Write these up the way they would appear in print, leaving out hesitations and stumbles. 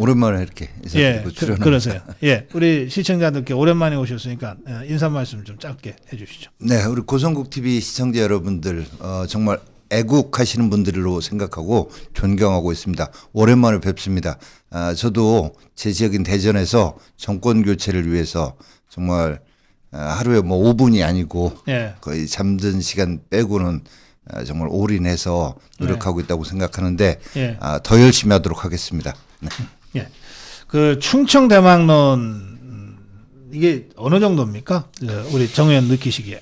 오랜만에 이렇게 인사드리고 출연합니다. 그러세요. 예, 우리 시청자들께 오랜만에 오셨으니까 인사 말씀 좀 짧게 해주시죠. 네, 우리 고성국 TV 시청자 여러분들 정말 애국하시는 분들로 생각하고 존경하고 있습니다. 오랜만에 뵙습니다. 저도 제 지역인 대전에서 정권 교체를 위해서 정말 하루에 뭐 5분이 아니고 예. 거의 잠든 시간 빼고는 정말 올인해서 노력하고 있다고 생각하는데 예. 더 열심히 하도록 하겠습니다. 네. 예. 그 충청 대망론 이게 어느 정도입니까? 우리 정 의원 느끼시기에.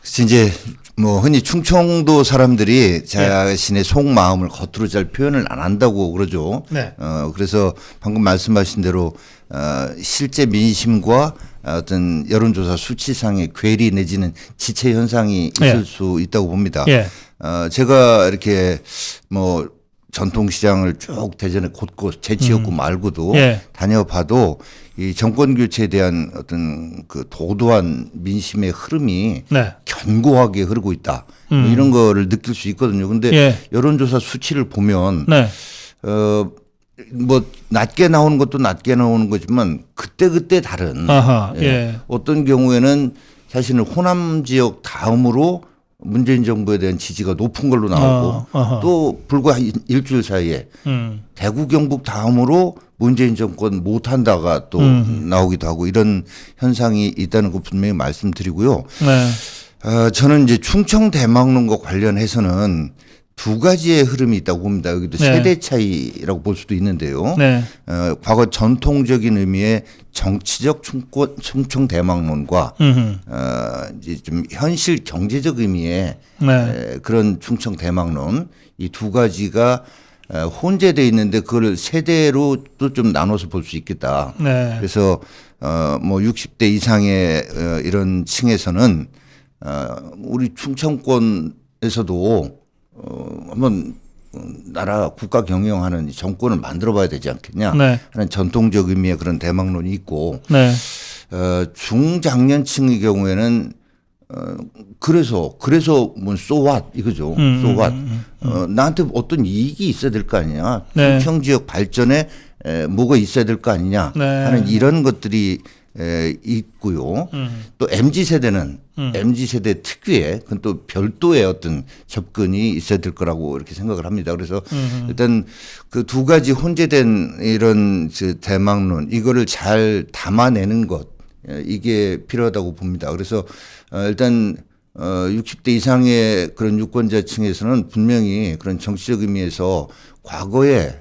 그래서 이제 뭐 흔히 충청도 사람들이 자신의 속마음을 겉으로 잘 표현을 안 한다고 그러죠. 네. 그래서 방금 말씀하신 대로 실제 민심과 어떤 여론조사 수치상의 괴리 내지는 지체 현상이 있을 수 있다고 봅니다. 제가 이렇게 뭐 전통시장을 쭉 대전에 곳곳 제 지역구 말고도 다녀봐도 이 정권 교체에 대한 어떤 그 도도한 민심의 흐름이 견고하게 흐르고 있다. 뭐 이런 거를 느낄 수 있거든요. 근데 여론조사 수치를 보면 뭐 낮게 나오는 것도 낮게 나오는 거지만 그때 다른 어떤 경우에는 사실은 호남 지역 다음으로 문재인 정부에 대한 지지가 높은 걸로 나오고 또 불과 일주일 사이에 대구 경북 다음으로 문재인 정권 못한다가 또 나오기도 하고 이런 현상이 있다는 거 분명히 말씀드리고요. 저는 이제 충청 대망론과 관련해서는 두 가지의 흐름이 있다고 봅니다. 여기도 세대 차이라고 볼 수도 있는데요. 과거 전통적인 의미의 정치적 충청 대망론과 이제 좀 현실 경제적 의미의 그런 충청 대망론 이 두 가지가 혼재되어 있는데 그걸 세대로 또 좀 나눠서 볼 수 있겠다. 그래서 뭐 60대 이상의 이런 층에서는 우리 충청권에서도 한번 나라 국가 경영하는 정권을 만들어봐야 되지 않겠냐 하는 전통적 의미의 그런 대망론이 있고 중장년층의 경우에는 그래서 뭐 so what 이거죠. so what 나한테 어떤 이익이 있어야 될 거 아니냐. 충청 지역 발전에 뭐가 있어야 될 거 아니냐 하는 이런 것들이 있고요. 또 MZ세대는 MZ세대 특유의 그건 또 별도의 어떤 접근이 있어야 될 거라고 이렇게 생각을 합니다. 그래서 일단 그 두 가지 혼재된 이런 대망론 이거를 잘 담아내는 것 이게 필요하다고 봅니다. 그래서 일단 60대 이상의 그런 유권자층에서는 분명히 그런 정치적 의미에서 과거에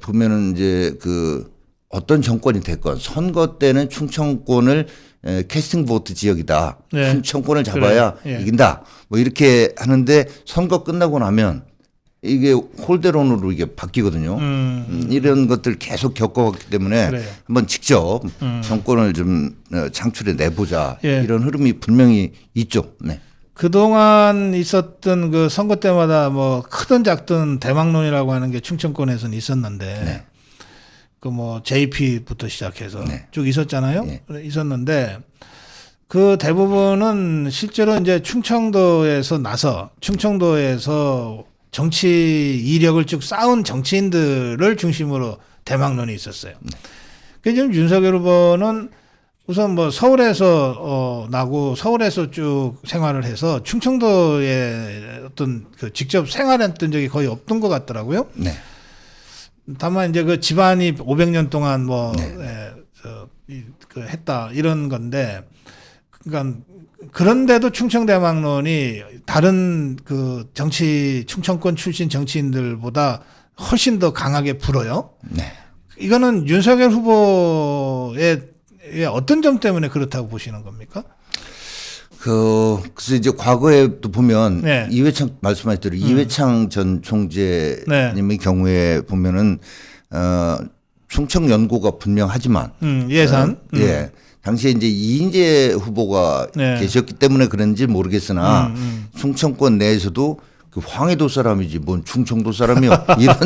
보면은 이제 그 어떤 정권이 됐건 선거 때는 충청권을 캐스팅 보트 지역이다. 충청권을 잡아야 이긴다. 뭐 이렇게 하는데 선거 끝나고 나면 이게 홀대론으로 이게 바뀌거든요. 이런 것들 계속 겪어왔기 때문에 한번 직접 정권을 좀 창출해 내보자. 이런 흐름이 분명히 있죠. 네. 그동안 있었던 그 선거 때마다 뭐 크든 작든 대망론이라고 하는 게 충청권에서는 있었는데 그 뭐 JP부터 시작해서 쭉 있었잖아요. 있었는데 그 대부분은 실제로 이제 충청도에서 정치 이력을 쭉 쌓은 정치인들을 중심으로 대망론이 있었어요. 그래서 지금 윤석열 후보는 우선 뭐 서울에서 나고 서울에서 쭉 생활을 해서 충청도에 어떤 그 직접 생활했던 적이 거의 없던 것 같더라고요. 다만 이제 그 집안이 500년 동안 뭐 그 했다 이런 건데, 그러니까 그런데도 충청 대망론이 다른 그 충청권 출신 정치인들보다 훨씬 더 강하게 불어요. 이거는 윤석열 후보의 어떤 점 때문에 그렇다고 보시는 겁니까? 그래서 이제 과거에도 보면 이회창 말씀하신 대로 이회창 전 총재님의 경우에 보면은 충청 연고가 분명하지만 예산 당시에 이제 이인재 후보가 계셨기 때문에 그런지 모르겠으나 충청권 내에서도 그 황해도 사람이지 뭔 충청도 사람이요 이런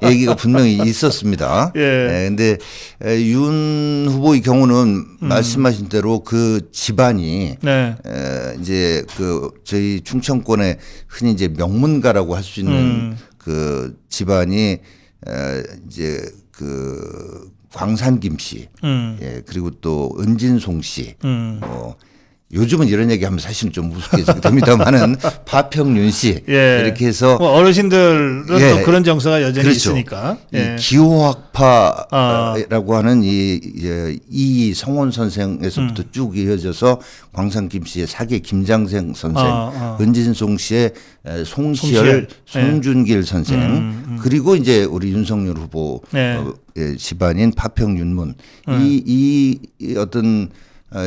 얘기가 분명히 있었습니다. 근데 윤 후보의 경우는 말씀하신 대로 그 집안이 이제 그 저희 충청권의 흔히 이제 명문가라고 할 수 있는 그 집안이 이제 그 광산김 씨, 예, 그리고 또 은진송 씨, 요즘은 이런 얘기하면 사실은 좀 우습게 됩니다만은 파평윤 씨 예. 이렇게 해서 뭐 어르신들은 예. 또 그런 정서가 여전히 그렇죠. 있으니까 예. 이 기호학파라고 하는 이 성원 선생에서부터 쭉 이어져서 광산김 씨의 사계 김장생 선생, 은진송 씨의 송시열, 송준길 선생, 그리고 이제 우리 윤석열 후보 집안인 파평윤문 이 어떤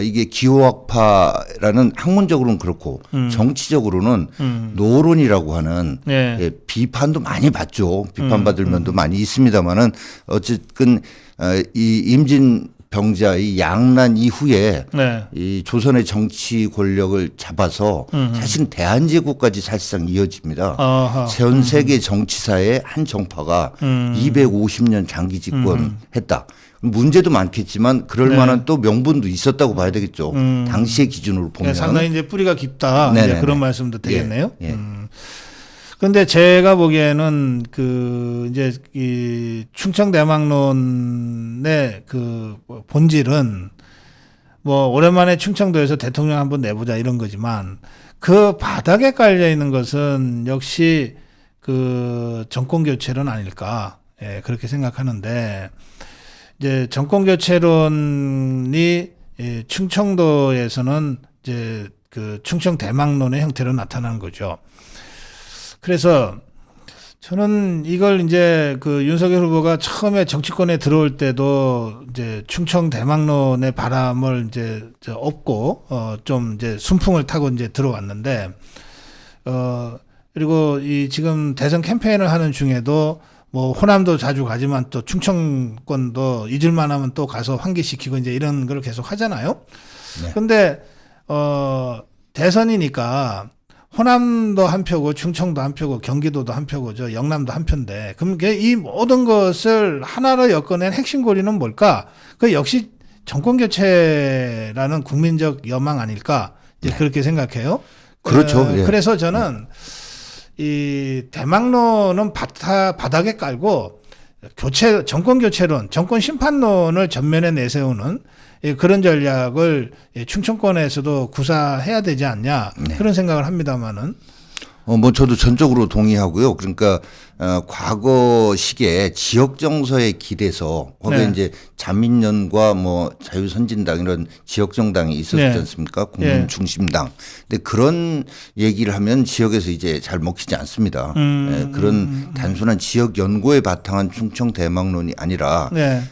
이게 기호학파라는 학문적으로는 그렇고 정치적으로는 노론이라고 하는 비판도 많이 받죠. 비판받을 면도 많이 있습니다만은 어쨌든 이 임진병자의 양난 이후에 이 조선의 정치 권력을 잡아서 사실은 대한제국까지 사실상 이어집니다. 전 세계 정치사의 한 정파가 250년 장기 집권했다. 문제도 많겠지만 그럴 만한 또 명분도 있었다고 봐야 되겠죠. 당시의 기준으로 보면. 상당히 이제 뿌리가 깊다. 이제 그런 말씀도 되겠네요. 예. 그런데 제가 보기에는 그 이제 이 충청대망론의 그 본질은 뭐 오랜만에 충청도에서 대통령 한번 내보자 이런 거지만 그 바닥에 깔려 있는 것은 역시 그 정권 교체론 아닐까. 예, 그렇게 생각하는데 이제 정권 교체론이 충청도에서는 이제 그 충청 대망론의 형태로 나타난 거죠. 그래서 저는 이걸 이제 그 윤석열 후보가 처음에 정치권에 들어올 때도 이제 충청 대망론의 바람을 이제 업고 좀 이제 순풍을 타고 이제 들어왔는데 그리고 이 지금 대선 캠페인을 하는 중에도 뭐 호남도 자주 가지만 또 충청권도 잊을만 하면 또 가서 환기시키고 이제 이런 걸 계속 하잖아요. 그런데 대선이니까 호남도 한 표고 충청도 한 표고 경기도도 한 표고 저 영남도 한 표인데 그럼 이 모든 것을 하나로 엮어낸 핵심 고리는 뭘까? 그 역시 정권 교체라는 국민적 여망 아닐까? 이제 그렇게 생각해요. 그렇죠. 그래서 저는 이 대망론은 바닥에 깔고 정권 교체론, 정권 심판론을 전면에 내세우는 그런 전략을 충청권에서도 구사해야 되지 않냐 그런 생각을 합니다만은. 뭐 저도 전적으로 동의하고요. 그러니까 과거식의 지역 정서에 기대서 거기에 이제 자민련과 뭐 자유선진당 이런 지역 정당이 있었지 않습니까? 국민 중심당. 근데 그런 얘기를 하면 지역에서 이제 잘 먹히지 않습니다. 그런 단순한 지역 연고에 바탕한 충청 대망론이 아니라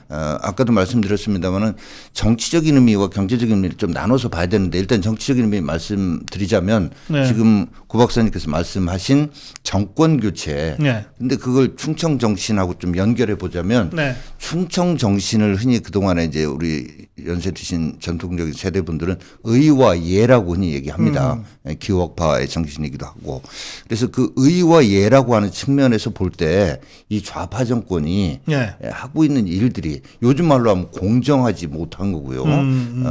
아까도 말씀드렸습니다마는 정치적인 의미와 경제적인 의미를 좀 나눠서 봐야 되는데 일단 정치적인 의미 말씀드리자면 지금 구 박사님께서 말씀하신 정권 교체. 근데 그걸 충청 정신하고 좀 연결해 보자면 충청 정신을 흔히 그동안에 이제 우리 연세 드신 전통적인 세대분들은 의와 예라고 흔히 얘기합니다. 기호학파의 정신이기도 하고. 그래서 그 의와 예라고 하는 측면에서 볼 때 이 좌파 정권이 하고 있는 일들이 요즘 말로 하면 공정하지 못한 거고요.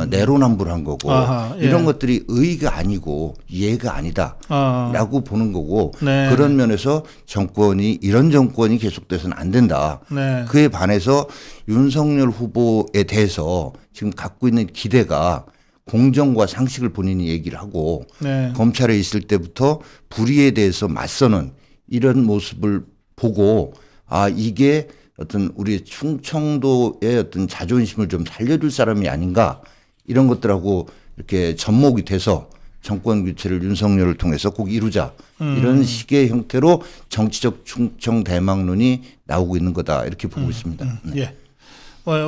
내로남불한 거고 이런 것들이 의가 아니고 예가 아니다라고 보는 거고 그런 면에서 정권이 이런 정권이 계속돼서는 안 된다. 그에 반해서 윤석열 후보에 대해서 지금 갖고 있는 기대가 공정과 상식을 본인이 얘기를 하고 검찰에 있을 때부터 불의에 대해서 맞서는 이런 모습을 보고 이게 어떤 우리 충청도의 어떤 자존심을 좀 살려줄 사람이 아닌가 이런 것들하고 이렇게 접목이 돼서 정권 교체를 윤석열을 통해서 꼭 이루자 이런 식의 형태로 정치적 충청 대망론이 나오고 있는 거다 이렇게 보고 있습니다.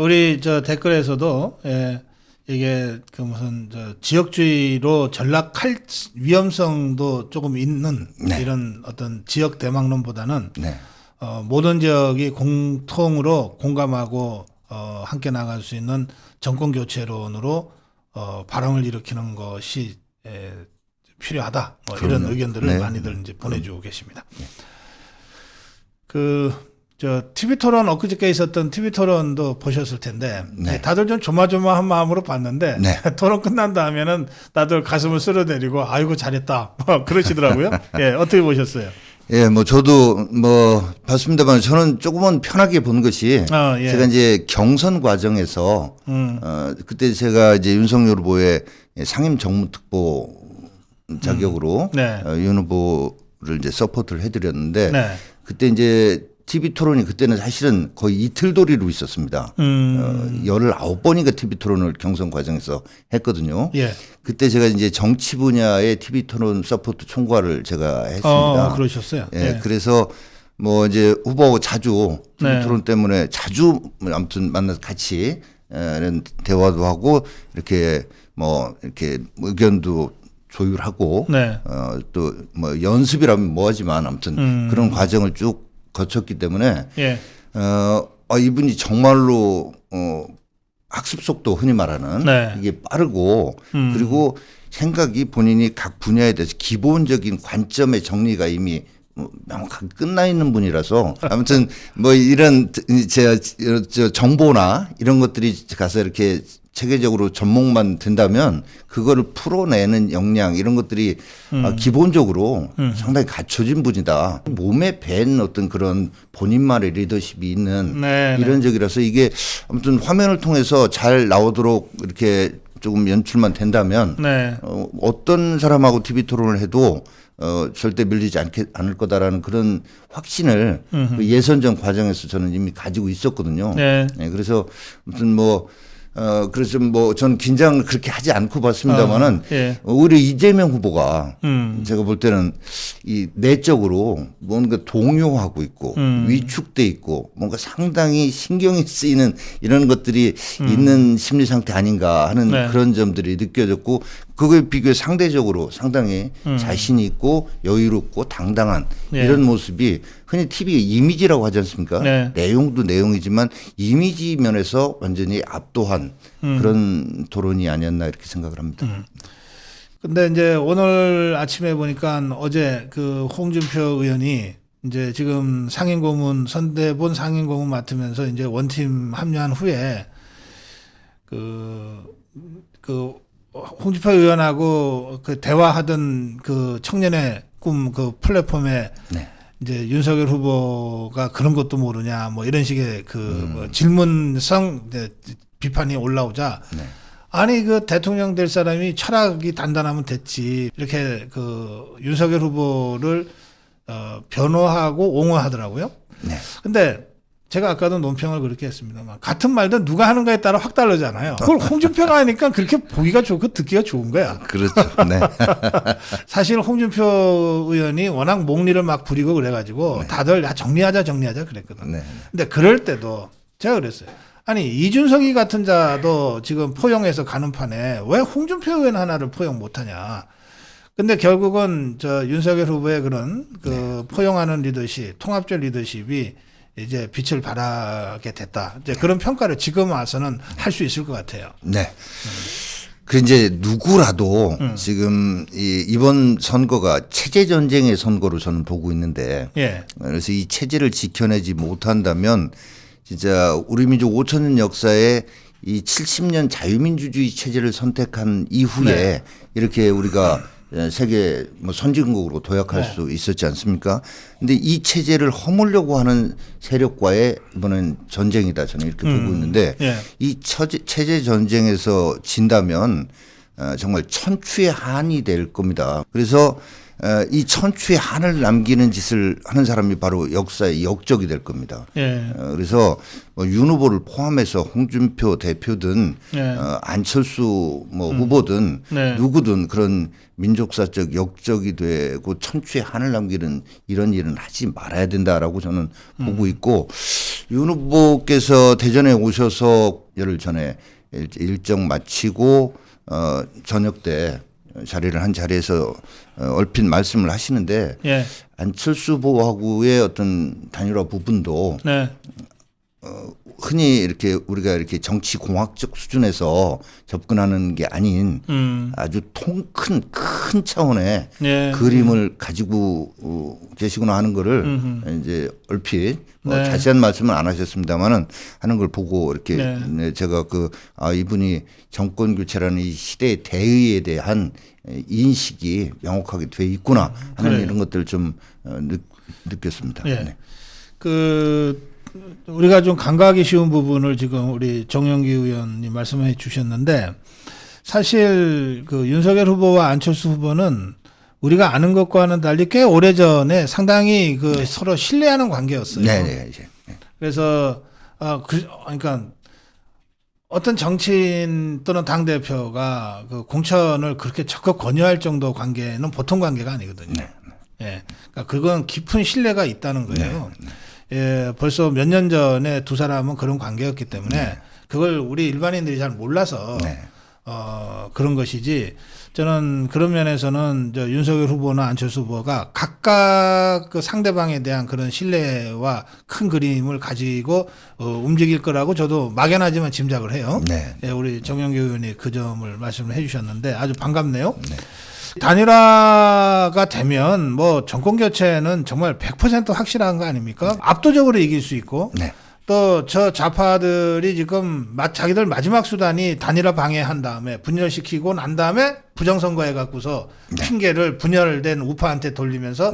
우리 저 댓글에서도 이게 그 무슨 지역주의로 전락할 위험성도 조금 있는 이런 어떤 지역 대망론보다는 모든 지역이 공통으로 공감하고 함께 나갈 수 있는 정권 교체론으로 바람을 일으키는 것이 필요하다. 뭐 이런 의견들을 많이들 이제 보내주고 계십니다. 저 TV 토론 엊그저께 있었던 TV 토론도 보셨을 텐데 다들 좀 조마조마한 마음으로 봤는데 토론 끝난 다음에는 다들 가슴을 쓸어내리고 아이고 잘했다 뭐 그러시더라고요. 어떻게 보셨어요? 예, 뭐 저도 뭐 봤습니다만 저는 조금은 편하게 본 것이 예. 제가 이제 경선 과정에서 그때 제가 이제 윤석열 후보의 상임 정무특보 자격으로 네. 윤 후보를 이제 서포트를 해드렸는데 네. 그때 이제 TV 토론이 그때는 사실은 거의 이틀도리로 있었습니다. 19번인가 TV 토론을 경선 과정에서 했거든요. 예. 그때 제가 이제 정치 분야의 TV 토론 서포트 총괄을 제가 했습니다. 그러셨어요. 예. 예. 그래서 뭐 이제 후보하고 자주 TV 네. 토론 때문에 자주 아무튼 만나서 같이 이런 대화도 하고 이렇게 뭐 이렇게 의견도 조율하고 네. 또 뭐 연습이라면 뭐하지만 아무튼 그런 과정을 쭉 거쳤기 때문에 예. 이분이 정말로 학습 속도 흔히 말하는 네. 이게 빠르고 그리고 생각이 본인이 각 분야에 대해서 기본적인 관점의 정리가 이미 명확하게 끝나 있는 분이라서 아무튼 뭐 이런 저 정보나 이런 것들이 가서 이렇게 체계적으로 접목만 된다면 그거를 풀어내는 역량 이런 것들이 기본적으로 상당히 갖춰진 분이다. 몸에 밴 어떤 그런 본인만의 리더십이 있는 네, 이런 적이라서 이게 아무튼 화면을 통해서 잘 나오도록 이렇게 조금 연출만 된다면 네. 어떤 사람하고 TV 토론을 해도 절대 밀리지 않을 거다라는 그런 확신을 그 예선전 과정에서 저는 이미 가지고 있었거든요. 네. 네, 그래서 무슨 그래서 뭐 전 긴장을 그렇게 하지 않고 봤습니다만은 예. 오히려 이재명 후보가 제가 볼 때는 이 내적으로 뭔가 동요하고 있고 위축돼 있고 뭔가 상당히 신경이 쓰이는 이런 것들이 있는 심리 상태 아닌가 하는 네. 그런 점들이 느껴졌고 그거에 비교해 상대적으로 상당히 자신이 있고 여유롭고 당당한 예. 이런 모습이 흔히 TV의 이미지라고 하지 않습니까? 네. 내용도 내용이지만 이미지 면에서 완전히 압도한 그런 토론이 아니었나 이렇게 생각을 합니다. 근데 이제 오늘 아침에 보니까 어제 그 홍준표 의원이 이제 지금 상임고문 선대본 상임고문 맡으면서 이제 원팀 합류한 후에 그 홍준표 의원하고 그 대화하던 그 청년의 꿈 그 플랫폼에 네. 이제 윤석열 후보가 그런 것도 모르냐 뭐 이런 식의 뭐 질문성 비판이 올라오자 네. 아니 그 대통령 될 사람이 철학이 단단하면 됐지 이렇게 그 윤석열 후보를 변호하고 옹호하더라고요. 네. 근데 제가 아까도 논평을 그렇게 했습니다만 같은 말도 누가 하는가에 따라 확 다르잖아요. 그걸 홍준표가 하니까 그렇게 보기가 좋고 듣기가 좋은 거야. 그렇죠. 네. 사실 홍준표 의원이 워낙 목리를 막 부리고 그래가지고 다들 야 정리하자 그랬거든. 네. 근데 그럴 때도 제가 그랬어요. 아니 이준석이 같은 자도 지금 포용해서 가는 판에 왜 홍준표 의원 하나를 포용 못하냐. 근데 결국은 저 윤석열 후보의 그런 그 포용하는 리더십, 통합적 리더십이 이제 빛을 발하게 됐다. 이제 그런 평가를 지금 와서는 할 수 있을 것 같아요. 네. 그 이제 누구라도 지금 이번 선거가 체제 전쟁의 선거로 저는 보고 있는데 예. 그래서 이 체제를 지켜내지 못한다면 진짜 우리 민족 5천년 역사에 이 70년 자유민주주의 체제를 선택한 이후에 네. 이렇게 우리가 세계 뭐 선진국으로 도약할 네. 수 있었지 않습니까? 근데 이 체제를 허물려고 하는 세력과의 이번엔 전쟁이다 저는 이렇게 보고 있는데 예. 이 체제 전쟁에서 진다면 정말 천추의 한이 될 겁니다. 그래서 이 천추의 한을 남기는 짓을 하는 사람이 바로 역사의 역적이 될 겁니다. 예. 그래서 윤 후보를 포함해서 홍준표 대표든 예. 안철수 뭐 후보든 네. 누구든 그런 민족사적 역적이 되고 천추의 한을 남기는 이런 일은 하지 말아야 된다라고 저는 보고 있고 윤 후보께서 대전에 오셔서 열흘 전에 일정 마치고 저녁 때 자리를 한 자리에서 얼핏 말씀을 하시는데 예. 안철수 후보하고의 어떤 단일화 부분도 네. 흔히 이렇게 우리가 이렇게 정치 공학적 수준에서 접근하는 게 아닌 아주 큰 차원의 예. 그림을 가지고 계시구나 하는 거를 이제 얼핏 네. 자세한 말씀은 안 하셨습니다만은 하는 걸 보고 이렇게 네. 제가 이분이 정권 교체라는 이 시대의 대의에 대한 인식이 명확하게 돼 있구나 하는 그래요. 이런 것들을 좀 느꼈습니다. 예. 네. 우리가 좀 간과하기 쉬운 부분을 지금 우리 정영기 의원님 말씀해 주셨는데 사실 윤석열 후보와 안철수 후보는 우리가 아는 것과는 달리 꽤 오래전에 상당히 서로 신뢰하는 관계였어요. 네. 그래서 그러니까 어떤 정치인 또는 당 대표가 공천을 그렇게 적극 권유할 정도 관계는 보통 관계가 아니거든요. 네. 예, 그러니까 그건 깊은 신뢰가 있다는 거예요. 예, 벌써 몇 년 전에 두 사람은 그런 관계였기 때문에 그걸 우리 일반인들이 잘 몰라서 그런 것이지. 저는 그런 면에서는 윤석열 후보나 안철수 후보가 각각 상대방에 대한 그런 신뢰와 큰 그림을 가지고 움직일 거라고 저도 막연하지만 짐작을 해요. 네. 예, 우리 정영기 의원이 그 점을 말씀을 해주셨는데 아주 반갑네요. 네. 단일화가 되면 뭐 정권 교체는 정말 100% 확실한 거 아닙니까? 압도적으로 이길 수 있고. 네. 또 저 좌파들이 지금 자기들 마지막 수단이 단일화 방해한 다음에 분열시키고 난 다음에 부정선거 해갖고서 핑계를 분열된 우파한테 돌리면서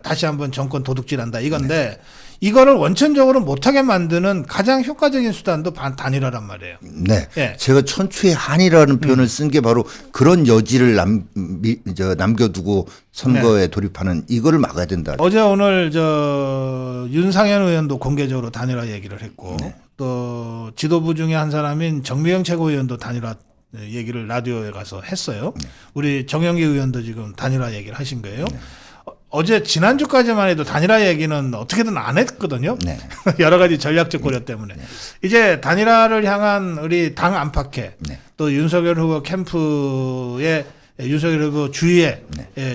다시 한번 정권 도둑질한다 이건데 이거를 원천적으로 못하게 만드는 가장 효과적인 수단도 단일화란 말이에요. 네. 예. 제가 천추의 한이라는 표현을 쓴 게 바로 그런 여지를 남겨두고 선거에 돌입하는 이거를 막아야 된다. 어제 오늘 윤상현 의원도 공개적으로 단일화 얘기를 했고 또 지도부 중에 한 사람인 정미영 최고위원도 단일화 얘기를 라디오에 가서 했어요. 우리 정영기 의원도 지금 단일화 얘기를 하신 거예요. 어제 지난주까지만 해도 단일화 얘기는 어떻게든 안 했거든요. 네. 여러 가지 전략적 고려 때문에. 이제 단일화를 향한 우리 당 안팎에 또 윤석열 후보 캠프의 윤석열 후보 주위에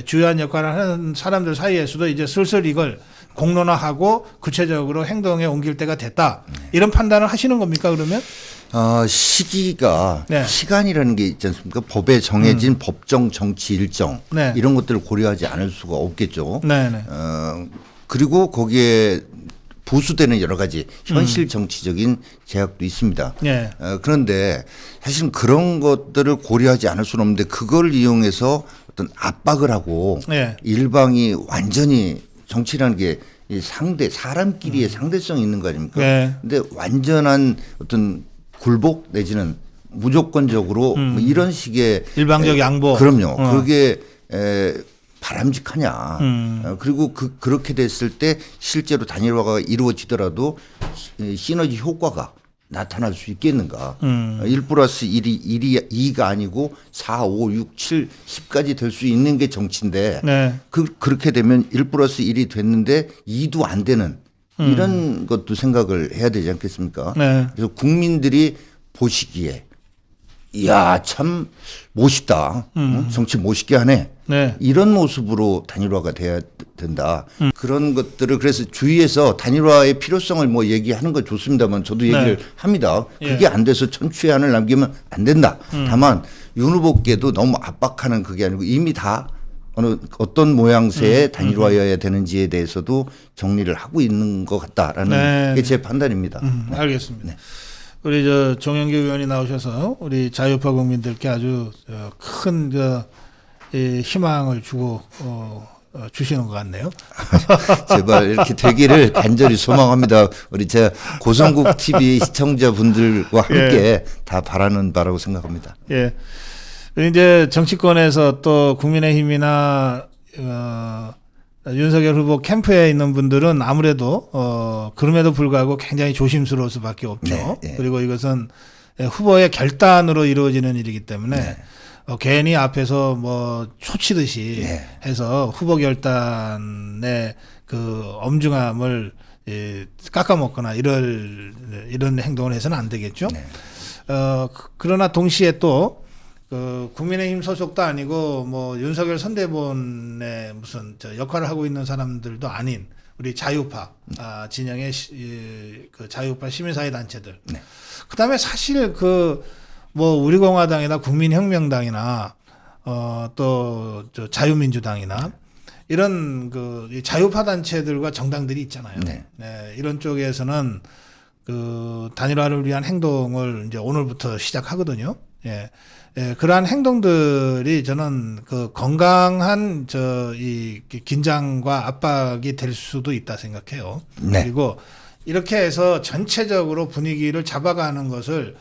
주요한 역할을 하는 사람들 사이에서도 이제 슬슬 이걸 공론화하고 구체적으로 행동에 옮길 때가 됐다. 이런 판단을 하시는 겁니까 그러면? 시기가 시간이라는 게 있지 않습니까? 법에 정해진 법정 정치 일정 이런 것들을 고려하지 않을 수가 없겠죠. 그리고 거기에 부수되는 여러 가지 현실 정치적인 제약도 있습니다. 그런데 사실은 그런 것들을 고려하지 않을 수는 없는데 그걸 이용해서 어떤 압박을 하고 일방이 완전히 정치라는 게 사람끼리의 상대성이 있는 거 아닙니까? 근데 완전한 어떤 굴복 내지는 무조건적으로 뭐 이런 식의 일방적 양보. 그럼요. 그게 바람직하냐. 그리고 그렇게 됐을 때 실제로 단일화가 이루어지더라도 시너지 효과가 나타날 수 있겠는가. 1+1이 2가 아니고 4, 5, 6, 7, 10까지 될 수 있는 게 정치인데 그렇게 되면 1+1이 됐는데 2도 안 되는 이런 것도 생각을 해야 되지 않겠습니까? 그래서 국민들이 보시기에 이야 참 멋있다. 정치 멋있게 하네. 이런 모습으로 단일화가 돼야 된다. 그런 것들을 그래서 주위에서 단일화의 필요성을 뭐 얘기하는 거 좋습니다만 저도 얘기를 합니다. 그게 안 돼서 천추의 한을 남기면 안 된다. 다만 윤 후보께도 너무 압박하는 그게 아니고 이미 다 어떤 모양새의 단일화여야 되는지에 대해서도 정리를 하고 있는 것 같다라는 게 제 판단입니다. 알겠습니다. 우리 정영기 의원이 나오셔서 우리 자유파 국민들께 아주 큰 희망을 주고 주시는 것 같네요. 제발 이렇게 되기를 간절히 소망합니다. 우리 제 고성국 TV 시청자분들과 함께 다 바라는 바라고 생각합니다. 예. 이제 정치권에서 또 국민의힘이나 윤석열 후보 캠프에 있는 분들은 아무래도 그럼에도 불구하고 굉장히 조심스러울 수밖에 없죠. 그리고 이것은 후보의 결단으로 이루어지는 일이기 때문에 괜히 앞에서 뭐 초치듯이 해서 후보 결단의 그 엄중함을 깎아먹거나 이런 행동을 해서는 안 되겠죠. 그러나 동시에 또 국민의힘 소속도 아니고 뭐 윤석열 선대본의 무슨 역할을 하고 있는 사람들도 아닌 우리 자유파 진영의 그 자유파 시민사회 단체들. 그다음에 사실 뭐 우리공화당이나 국민혁명당이나 또 자유민주당이나 이런 자유파 단체들과 정당들이 있잖아요. 이런 쪽에서는 단일화를 위한 행동을 이제 오늘부터 시작하거든요. 예. 예, 그러한 행동들이 저는 그 건강한 이 긴장과 압박이 될 수도 있다 생각해요. 네. 그리고 이렇게 해서 전체적으로 분위기를 잡아가는 것을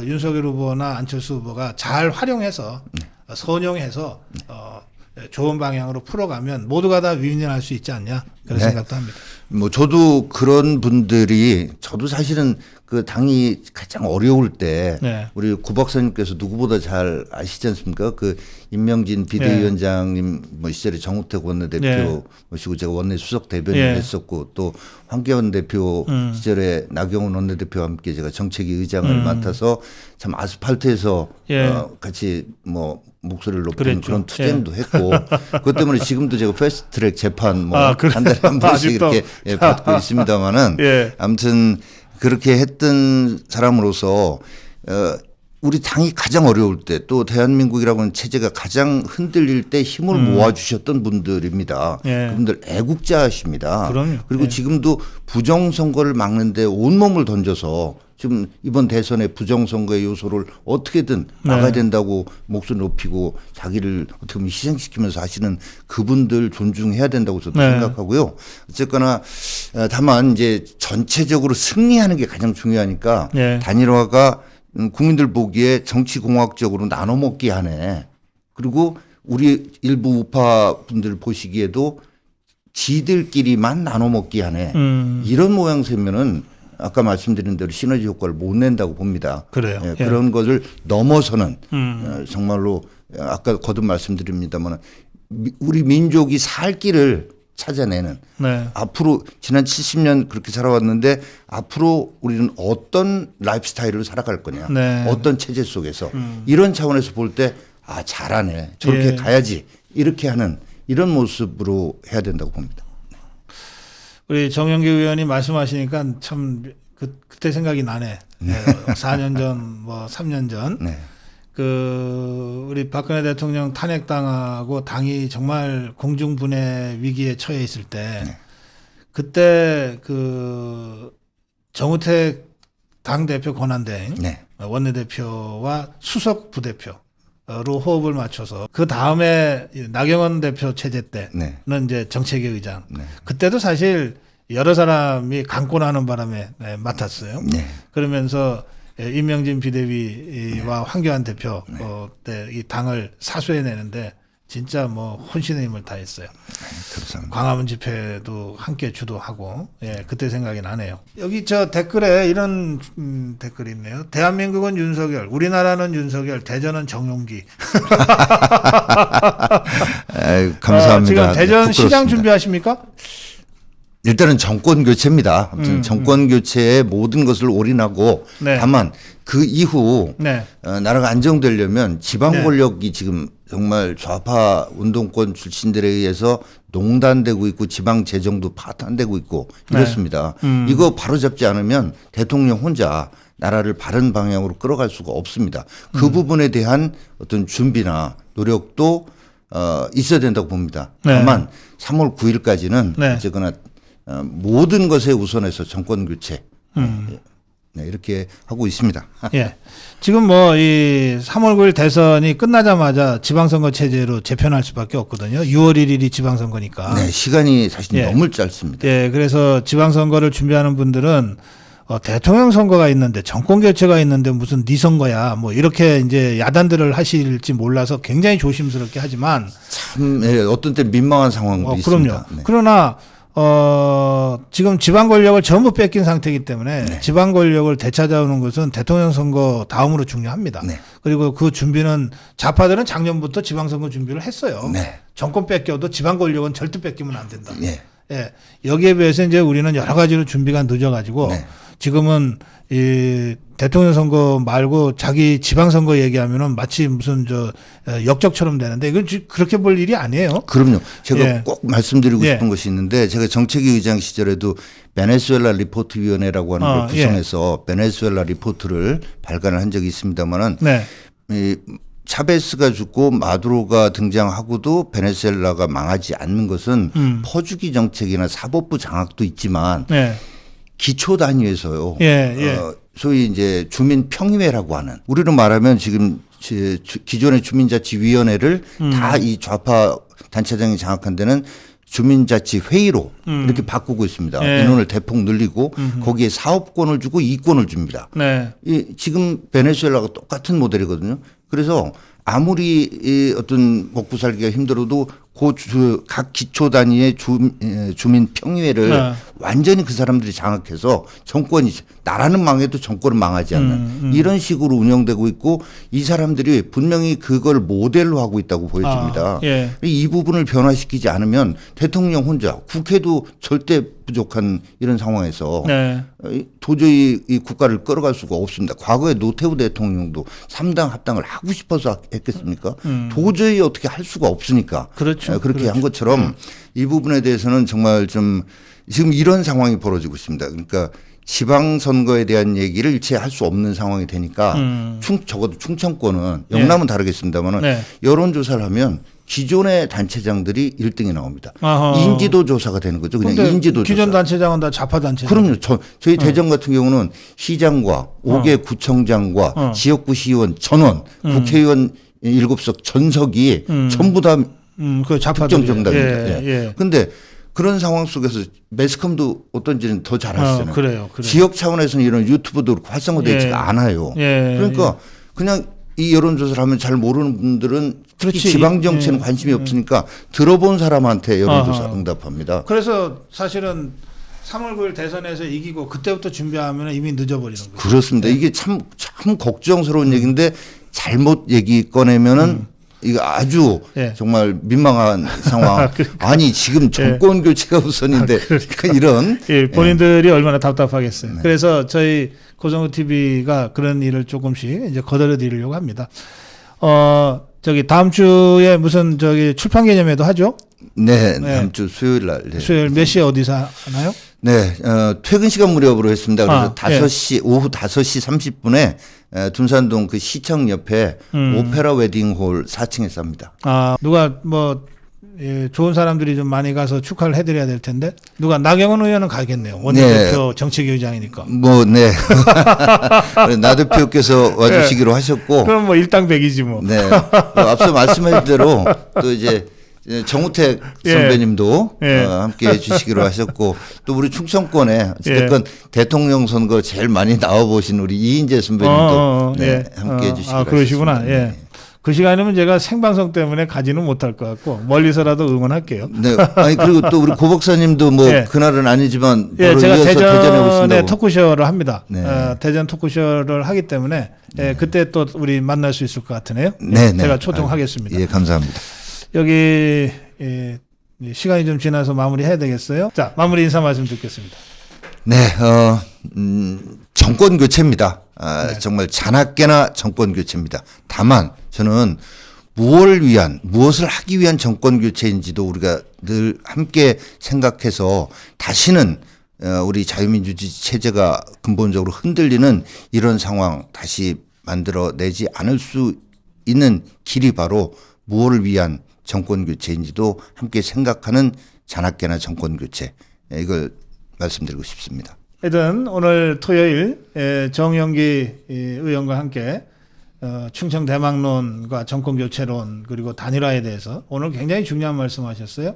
윤석열 후보나 안철수 후보가 잘 활용해서 선용해서 좋은 방향으로 풀어가면 모두가 다 윈윈할 수 있지 않냐 그런 네. 생각도 합니다. 뭐 저도 그런 분들이 저도 사실은 그 당이 가장 어려울 때 네. 우리 구 박사님께서 누구보다 잘 아시지 않습니까? 그 임명진 비대위원장님 뭐 시절에 정우택 원내대표 모시고 제가 원내 수석 대변인 했었고 또 황교안 대표 시절에 나경원 원내대표와 함께 제가 정책위 의장을 맡아서 참 아스팔트에서 같이 뭐 목소리를 높이는 그랬죠. 그런 투쟁도 했고 그것 때문에 지금도 제가 패스트트랙 재판 뭐 한 달에 한 번씩 이렇게 받고 있습니다만은 아무튼 그렇게 했던 사람으로서 우리 당이 가장 어려울 때 또 대한민국이라고 하는 체제가 가장 흔들릴 때 힘을 모아주셨던 분들입니다. 그분들 애국자십니다. 그럼요. 그리고 지금도 부정선거를 막는데 온몸을 던져서 지금 이번 대선의 부정선거의 요소를 어떻게든 막아야 된다고 목소리 높이고 자기를 어떻게 보면 희생시키면서 하시는 그분들 존중해야 된다고 저도 생각하고요. 어쨌거나 다만 이제 전체적으로 승리하는 게 가장 중요하니까 단일화가 국민들 보기에 정치공학적으로 나눠먹기 하네. 그리고 우리 일부 우파 분들 보시기에도 지들끼리만 나눠먹기 하네. 이런 모양새면은 아까 말씀드린 대로 시너지 효과를 못 낸다고 봅니다. 그래요. 그런 것을 넘어서는 정말로 아까 거듭 말씀드립니다만 우리 민족이 살 길을 찾아내는 앞으로 지난 70년 그렇게 살아왔는데 앞으로 우리는 어떤 라이프 스타일을 살아갈 거냐 어떤 체제 속에서 이런 차원에서 볼 때 아 잘하네 저렇게 가야지 이렇게 하는 이런 모습으로 해야 된다고 봅니다. 우리 정영기 의원이 말씀하시니까 참 그때 생각이 나네. 4년 전, 뭐 3년 전, 그 우리 박근혜 대통령 탄핵당하고 당이 정말 공중분해 위기에 처해 있을 때, 그때 그 정우택 당 대표 권한대행 원내대표와 수석 부대표로 호흡을 맞춰서 그 다음에 나경원 대표 체제 때는 이제 정책위 의장. 그때도 사실 여러 사람이 강권하는 바람에 맡았어요. 그러면서 임명진 비대위와 황교안 대표 때 이 당을 사수해내는데 진짜 뭐 혼신의 힘을 다했어요. 광화문 집회도 함께 주도하고 그때 생각이 나네요. 여기 저 댓글에 이런 댓글이 있네요. 대한민국은 윤석열, 우리나라는 윤석열, 대전은 정용기. 감사합니다. 지금 대전 부끄럽습니다. 시장 준비하십니까? 일단은 정권 교체입니다. 아무튼 정권 교체에 모든 것을 올인하고 다만 그 이후 나라가 안정되려면 지방 권력이 지금 정말 좌파 운동권 출신들에 의해서 농단되고 있고 지방 재정도 파탄되고 있고 이렇습니다. 이거 바로잡지 않으면 대통령 혼자 나라를 바른 방향으로 끌어갈 수가 없습니다. 그 부분에 대한 어떤 준비나 노력도 있어야 된다고 봅니다. 다만 3월 9일까지는 어쨌거나 모든 것에 우선해서 정권 교체 이렇게 하고 있습니다. 지금 뭐 이 3월 9일 대선이 끝나자마자 지방선거 체제로 재편할 수밖에 없거든요. 6월 1일이 지방선거니까. 시간이 사실 너무 짧습니다. 그래서 지방선거를 준비하는 분들은 대통령 선거가 있는데 정권 교체가 있는데 무슨 네 선거야 뭐 이렇게 이제 야단들을 하실지 몰라서 굉장히 조심스럽게 하지만 참 어떤 때 민망한 상황도 있습니다. 그럼요. 그러나 지금 지방 권력을 전부 뺏긴 상태이기 때문에 지방 권력을 되찾아오는 것은 대통령 선거 다음으로 중요합니다. 그리고 그 준비는 좌파들은 작년부터 지방선거 준비를 했어요. 정권 뺏겨도 지방 권력은 절대 뺏기면 안 된다. 여기에 비해서 이제 우리는 여러 가지로 준비가 늦어가지고 지금은 이 대통령 선거 말고 자기 지방 선거 얘기하면은 마치 무슨 역적처럼 되는데 이건 그렇게 볼 일이 아니에요. 그럼요. 제가 꼭 말씀드리고 싶은 것이 있는데 제가 정책위 의장 시절에도 베네수엘라 리포트 위원회라고 하는 걸 구성해서 베네수엘라 리포트를 발간을 한 적이 있습니다만은 이 차베스가 죽고 마두로가 등장하고도 베네수엘라가 망하지 않는 것은 퍼주기 정책이나 사법부 장악도 있지만 기초 단위에서요. 소위 이제 주민 평의회라고 하는 우리로 말하면 지금 기존의 주민자치위원회를 다 이 좌파 단체장이 장악한 데는 주민자치회의로 이렇게 바꾸고 있습니다. 예. 인원을 대폭 늘리고 거기에 사업권을 주고 이권을 줍니다. 네. 지금 베네수엘라가 똑같은 모델이거든요. 그래서 아무리 이 어떤 먹고 살기가 힘들어도 각 기초 단위의 주민 평의회를 네. 완전히 그 사람들이 장악해서 정권이 나라는 망해도 정권은 망하지 않는 이런 식으로 운영되고 있고 이 사람들이 분명히 그걸 모델로 하고 있다고 보여집니다. 예. 이 부분을 변화시키지 않으면 대통령 혼자 국회도 절대 부족한 이런 상황에서 네. 도저히 이 국가를 끌어갈 수가 없습니다. 과거에 노태우 대통령도 3당 합당을 하고 싶어서 했겠습니까? 도저히 어떻게 할 수가 없으니까. 그렇죠. 그렇게 그렇죠. 한 것처럼 이 부분에 대해서는 정말 좀 지금 이런 상황이 벌어지고 있습니다. 그러니까 지방선거에 대한 얘기를 일체 할 수 없는 상황이 되니까 적어도 충청권은 영남은 다르겠습니다만 네. 여론조사를 하면 기존의 단체장들이 1등이 나옵니다. 아하. 인지도 조사가 되는 거죠. 그냥 근데 인지도 조사. 기존 단체장은 다 좌파 단체장. 그럼요. 저희 대전 같은 경우는 시장과 5개 구청장과 지역구 시의원 전원, 국회의원 7석 전석이 전부 다 그 좌파 특정 정당입니다. 예. 그런데 그런 상황 속에서 매스컴도 어떤지는 더 잘 아시잖아요. 그래요. 지역 차원에서는 이런 유튜브도 그렇고 활성화되지가 예. 않아요. 예. 그러니까 그냥 이 여론조사를 하면 잘 모르는 분들은 특히 그렇지. 지방 정치는 예. 관심이 없으니까 들어본 사람한테 여론조사 응답합니다. 그래서 사실은 3월 9일 대선에서 이기고 그때부터 준비하면 이미 늦어버리는 거죠. 그렇습니다. 이게 참 걱정스러운 얘기인데 잘못 얘기 꺼내면은 이거 아주 예. 정말 민망한 상황. 아니 지금 정권 교체가 우선인데 이런 예, 본인들이 얼마나 답답하겠어요. 그래서 저희 고성우 TV가 그런 일을 조금씩 이제 거들어 드리려고 합니다. 저기 다음 주에 무슨 저기 출판 개념회도 하죠? 네, 다음 주 수요일 날. 네. 수요일 몇 시에 어디서 하나요? 네, 퇴근 시간 무렵으로 했습니다. 그래서 예. 5시, 오후 5시 30분에 둔산동 그 시청 옆에 오페라 웨딩홀 4층에서 합니다. 누가 뭐, 예, 좋은 사람들이 좀 많이 가서 축하를 해드려야 될 텐데, 누가 나경원 의원은 가겠네요. 원내대표 정책위의장이니까. 네. 나 대표께서 와주시기로 하셨고. 그럼 뭐 일당백이지 뭐. 네. 앞서 말씀하신 대로 또 이제 정우택 선배님도 함께 해주시기로 하셨고 또 우리 충청권에 어쨌든 대통령 선거 제일 많이 나와보신 우리 이인재 선배님도 함께 해주시기로 하셨습니다. 그러시구나. 예. 그 시간이면 제가 생방송 때문에 가지는 못할 것 같고 멀리서라도 응원할게요. 네. 아니 그리고 또 우리 고 박사님도 뭐 그날은 아니지만 제가 대전에 오신다고. 토크쇼를 합니다. 네. 대전 토크쇼를 하기 때문에 그때 또 우리 만날 수 있을 것 같으네요. 네. 제가 초청하겠습니다. 예, 감사합니다. 여기 시간이 좀 지나서 마무리해야 되겠어요. 자, 마무리 인사 말씀 듣겠습니다. 네, 정권 교체입니다. 정말 자나깨나 정권 교체입니다. 다만 저는 무엇을 하기 위한 정권 교체인지도 우리가 늘 함께 생각해서 다시는 우리 자유민주주의 체제가 근본적으로 흔들리는 이런 상황 다시 만들어내지 않을 수 있는 길이 바로 무엇을 위한 정권 교체인지도 함께 생각하는 자나깨나 정권 교체, 이걸 말씀드리고 싶습니다. 하여튼 오늘 토요일 정영기 의원과 함께 충청 대망론과 정권 교체론 그리고 단일화에 대해서 오늘 굉장히 중요한 말씀하셨어요.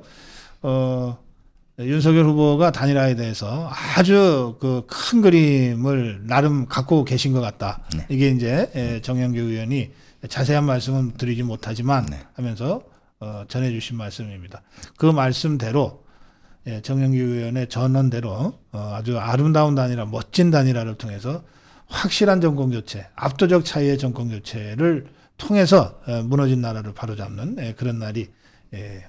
윤석열 후보가 단일화에 대해서 아주 그 큰 그림을 나름 갖고 계신 것 같다. 네. 이게 이제 정영기 의원이 자세한 말씀은 드리지 못하지만 하면서 전해주신 말씀입니다. 그 말씀대로 정영기 의원의 전언대로 아주 아름다운 단일화, 멋진 단일화를 통해서 확실한 정권교체, 압도적 차이의 정권교체를 통해서 무너진 나라를 바로잡는 그런 날이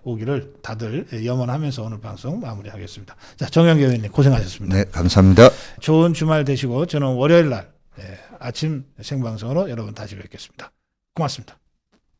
오기를 다들 염원하면서 오늘 방송 마무리하겠습니다. 자, 정영기 의원님 고생하셨습니다. 네, 감사합니다. 좋은 주말 되시고 저는 월요일 날 아침 생방송으로 여러분 다시 뵙겠습니다. 고맙습니다.